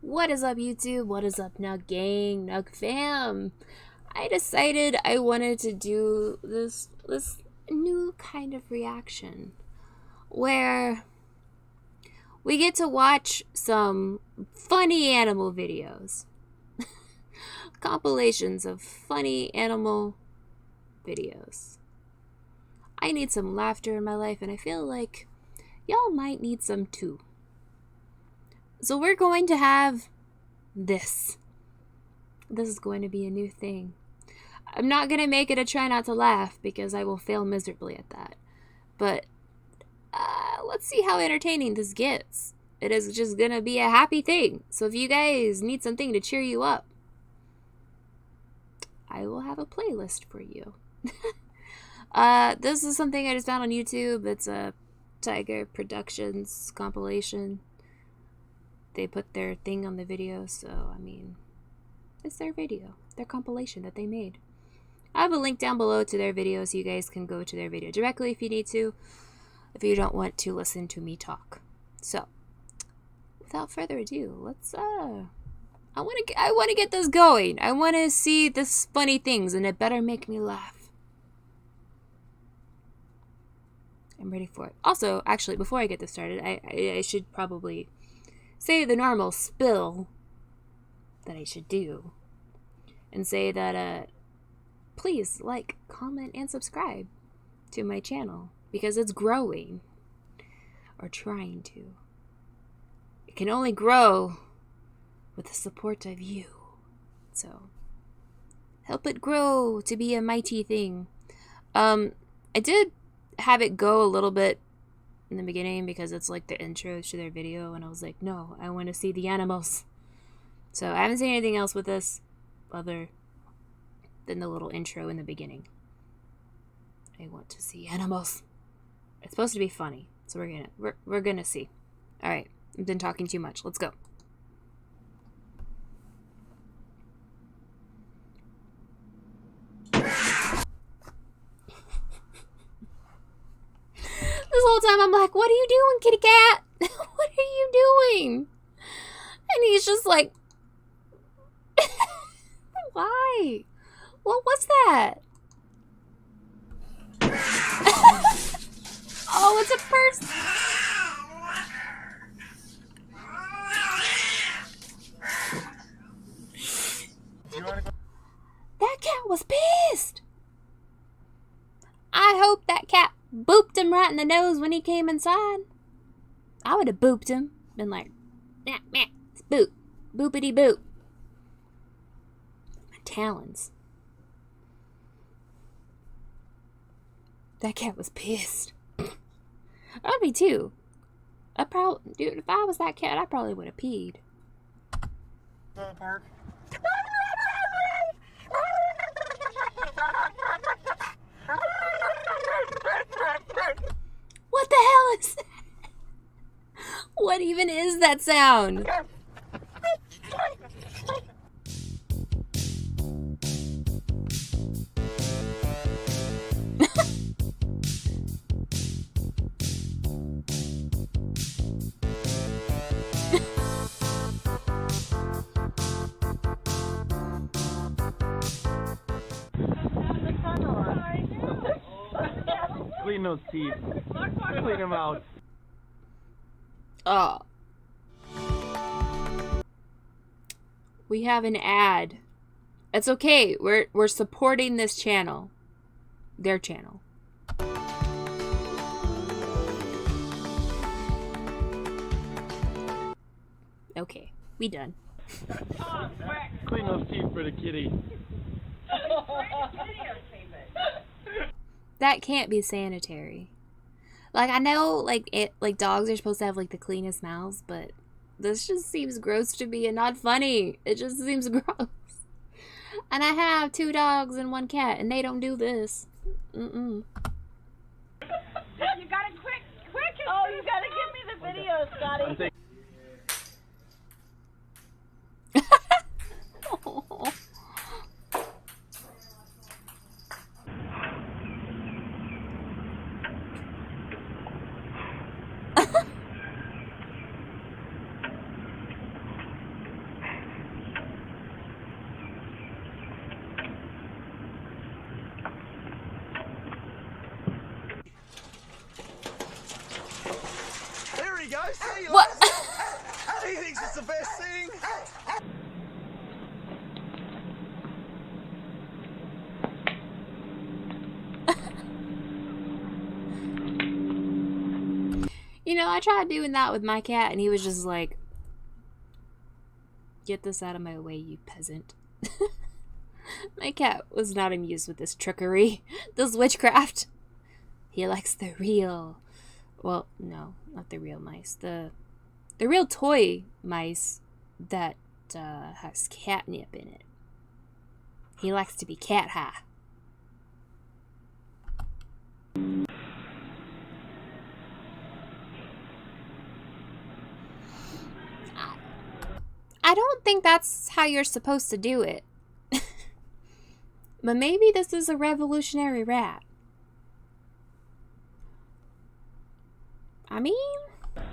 What is up, YouTube? What is up, Nug Gang, Nug Fam? I decided I wanted to do this new kind of reaction where we get to watch some funny animal videos. Compilations of funny animal videos. I need some laughter in my life, and I feel like y'all might need some too. So we're going to have this. This is going to be a new thing. I'm not going to make it a try not to laugh because I will fail miserably at that. But let's see how entertaining this gets. It is just going to be a happy thing. So if you guys need something to cheer you up, I will have a playlist for you. This is something I just found on YouTube. It's a Tiger Productions compilation. They put their thing on the video, so I mean, it's their video, their compilation that they made. I have a link down below to their video so you guys can go to their video directly if you need to, if you don't want to listen to me talk. So, without further ado, let's I want to get this going. I want to see this funny things, and it better make me laugh. I'm ready for it. Also, actually, before I get this started, I should probably say the normal spill that I should do, and say that please like, comment, and subscribe to my channel because it's growing, or trying to. It can only grow with the support of you, so help it grow to be a mighty thing. I did have it go a little bit in the beginning because it's like the intro to their video, and I was like, no, I want to see the animals. So I haven't seen anything else with this other than the little intro in the beginning. I want to see animals. It's supposed to be funny, so we're gonna see. All right, I've been talking too much. Let's go. This whole time I'm like, what are you doing, kitty cat? What are you doing? And he's just like, why? What was that? Oh, it's a person. That cat was pissed. I hope that cat booped him right in the nose when he came inside. I would have booped him. Been like, meh, meh, boop. Boopity boop. My talons. That cat was pissed. I'd be too. Dude, if I was that cat, I probably would have peed. Park. What the hell is that? What even is that sound? Clean those teeth. Clean them out. Oh. We have an ad. It's okay. We're supporting this channel. Their channel. Okay, we done. Clean those teeth for the kitty. That can't be sanitary. Like, I know, like dogs are supposed to have like the cleanest mouths, but this just seems gross to me and not funny. It just seems gross. And I have 2 dogs and 1 cat, and they don't do this. Mm-mm. You gotta quick. Oh, you gotta give me the video, Scotty. Oh. the best thing. You know, I tried doing that with my cat, and he was just like, "Get this out of my way, you peasant." My cat was not amused with this trickery, this witchcraft. He likes the real, well, no, not the real mice, the real toy mice that has catnip in it. He likes to be cat high. I don't think that's how you're supposed to do it. But maybe this is a revolutionary rat. I mean... On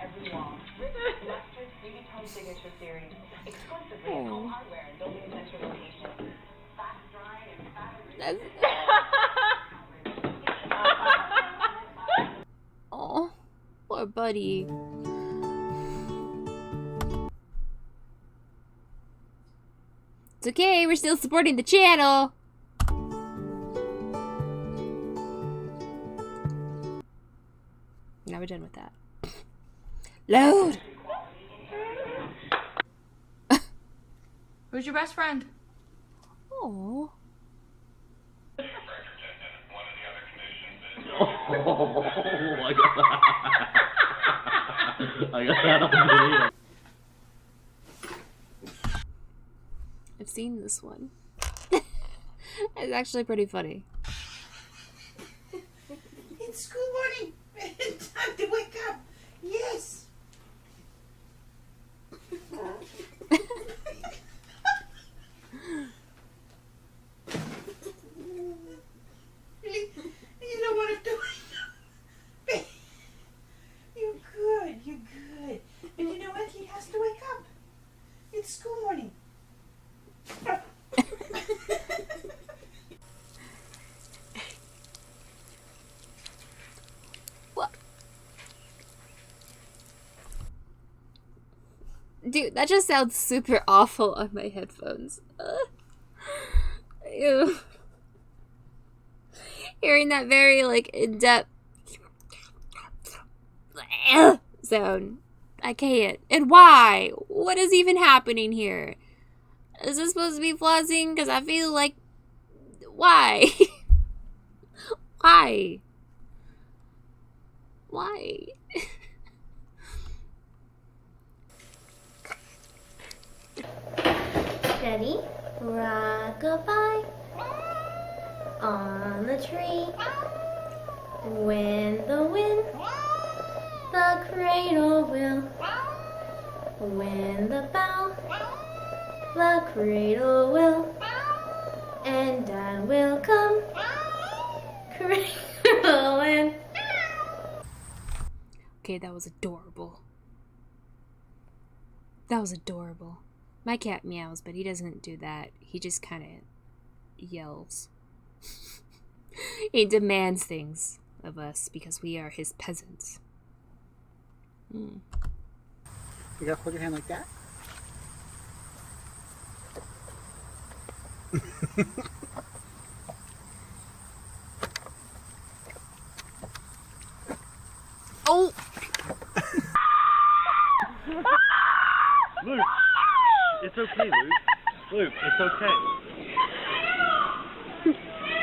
every wall. Rick Lester's Baby Tone Signature Series. Exclusively at Home Hardware and Building Center locations. Fast drying and fast... Oh, poor buddy. It's okay, we're still supporting the channel. Now we're done with that. Load! Who's your best friend? Oh. Oh, I got that. I got that on video. I've seen this one. It's actually pretty funny. It's school morning. Time to wake up. Yes. Really? You don't want to do it? You're good. You're good. But you know what? He has to wake up. It's school morning. What? Dude, that just sounds super awful on my headphones. Ew. Hearing that very, like, in-depth sound. I can't. And why? What is even happening here? Is this supposed to be flossing? Because I feel like... Why? Why? Why? Ready? Rock-a-bye on the tree. When the wind, the cradle will. When the bow, the cradle will. And Dad will come cradling. Okay, that was adorable. That was adorable. My cat meows, but he doesn't do that. He just kind of yells. He demands things of us because we are his peasants. You gotta hold your hand like that. Oh! Luke, it's okay, Luke. Luke, it's okay.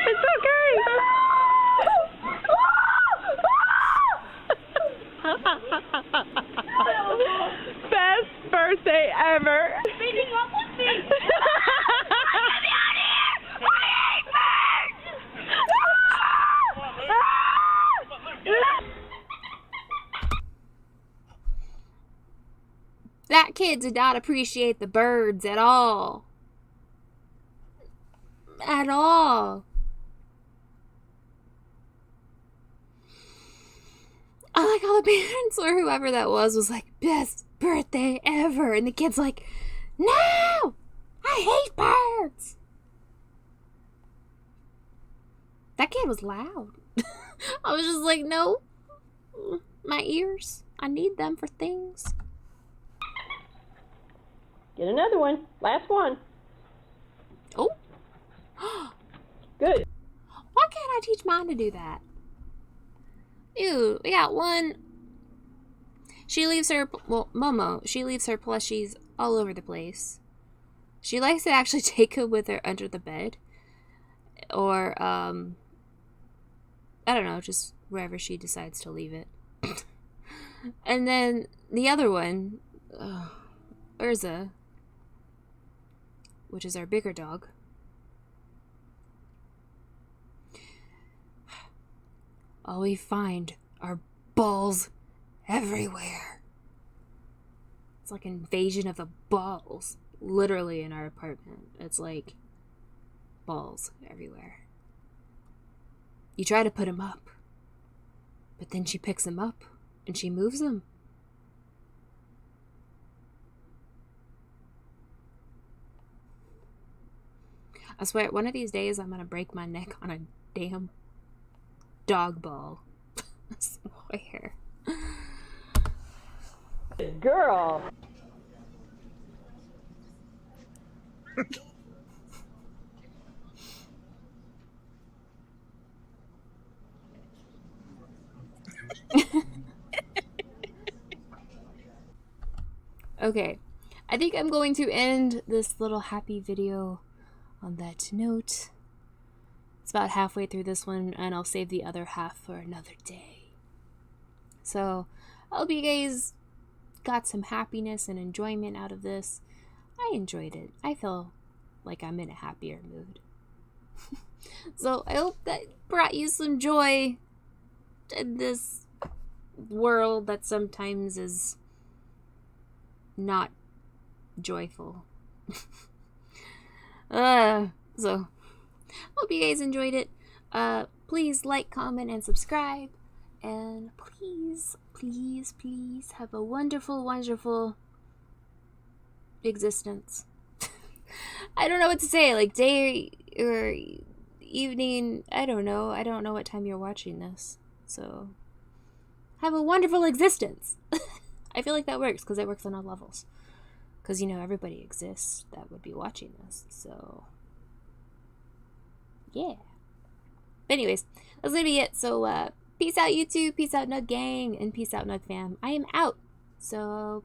It's okay. Best birthday ever. Speaking up with me. That kid did not appreciate the birds at all. At all. I like how the parents or whoever that was like, best birthday ever. And the kid's like, no! I hate birds! That kid was loud. I was just like, no. My ears. I need them for things. Get another one. Last one. Oh. Good. Why can't I teach mine to do that? Ew, we got one. She leaves her, well, Momo, she leaves her plushies all over the place. She likes to actually take them with her under the bed. Or, I don't know, just wherever she decides to leave it. And then the other one, Urza, which is our bigger dog. All we find are balls everywhere. It's like an invasion of the balls, literally, in our apartment. It's like balls everywhere. You try to put them up, but then she picks them up and she moves them. I swear, one of these days I'm gonna break my neck on a damn dog ball. I swear. Good girl. Okay, I think I'm going to end this little happy video on that note. It's about halfway through this one, and I'll save the other half for another day. So, I hope you guys got some happiness and enjoyment out of this. I enjoyed it. I feel like I'm in a happier mood. So, I hope that brought you some joy in this world that sometimes is not joyful. So hope you guys enjoyed it. Please like, comment, and subscribe, and please have a wonderful existence. I don't know what to say, like day or evening. I don't know what time you're watching this, so have a wonderful existence. I feel like that works because it works on all levels. Because, you know, everybody exists that would be watching this. So, yeah. But anyways, that's going to be it. So, peace out, YouTube. Peace out, Nug Gang. And peace out, Nug Fam. I am out. So,